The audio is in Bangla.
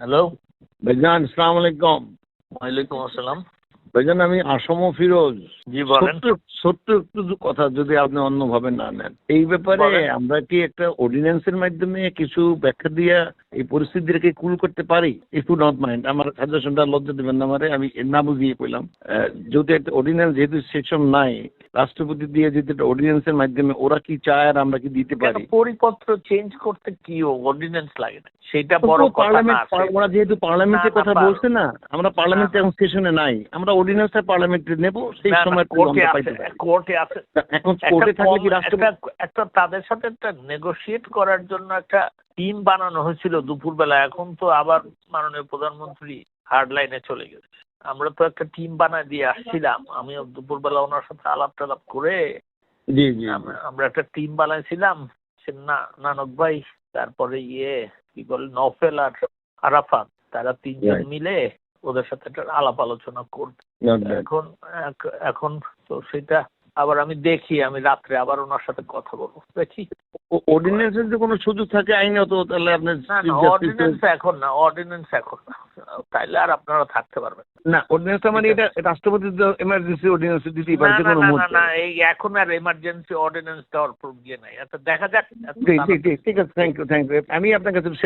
হ্যালো। ভাইজান আসসালামু আলাইকুম। ওয়ালাইকুম আসসালাম। ভাইজান আমি আসম ফিরোজ। জি বলেন। ছোট্ট একটু কথা যদি আপনি অন্যভাবে না নেন এই ব্যাপারে বলেন। আমরা কি একটা অর্ডিন্যান্সের মাধ্যমে কিছু ব্যাখ্যা দিয়ে এই পরিস্থিতিটাকে কুল করতে পারি? ইফ ইউ নট মাইন্ড আমার সাজেশনটা লজ্জা দেবেন না আমারে, আমি না বুঝিয়ে কইলাম। যেহেতু একটা অর্ডিন্যান্স, যেহেতু সেকশন নাই, রাষ্ট্রপতি দিয়ে যেহেতু একটা অর্ডিন্যান্সের মাধ্যমে ওরা কি চায় আর আমরা কি দিতে কেন পারি? পরিপত্র চেঞ্জ করতে কি অর্ডিন্যান্স লাগে না? সেটা বড় কথা না। ওরা যেহেতু পার্লামেন্টের না, কথা বলছে না, আমরা পার্লামেন্টে এখন সেশনে নাই, আমরা অর্ডিন্যান্সটা পার্লামেন্টে নেব, সেই সময় কোর্টে আছে, কোর্টে আছে। এখন কোর্টে থাকলে কি রাষ্ট্রপতি একটা তাদের সাথে একটা নেগোশিয়েট করার জন্য একটা টিম বানানো হয়েছিল দুপুরবেলা। এখন তো আবার মাননীয় প্রধানমন্ত্রী হার্ড লাইনে চলে গেছে। আমরা তো একটা টিম বানায় দিয়ে আসছিলাম, আমিও দুপুরবেলা ওনার সাথে আলাপ টালাপ করে জি জি আমরা একটা টিম বানাইছিলাম। সে নানক ভাই, তারপরে কি বলে নফেল আর আরাফাত, তারা তিনজন মিলে ওদের সাথে একটা আলাপ আলোচনা করবে। এখন এখন তো সেটা আবার আমি দেখি, আমি রাত্রে আবার ওনার সাথে কথা বলবো, দেখি। অর্ডিন্যান্সের যে কোনো সুযোগ থাকে আইনত, তাহলে আপনার অর্ডিন্যান্স এখন না, অর্ডিন্যান্স এখন না, তাইলে আর আপনারা থাকতে পারবেন না। অর্ডিন্যান্সটা মানে এটা রাষ্ট্রপতি এমার্জেন্সি অর্ডিন্যান্স দিতেই পারে যে কোনো মুহূর্তে। না, এই এখন আর এমার্জেন্সি অর্ডিন্যান্স দেওয়ার ইয়ে নাই। আচ্ছা দেখা যাক। ঠিক আছে, থ্যাংক ইউ। আমি আপনার কাছে শেয়ার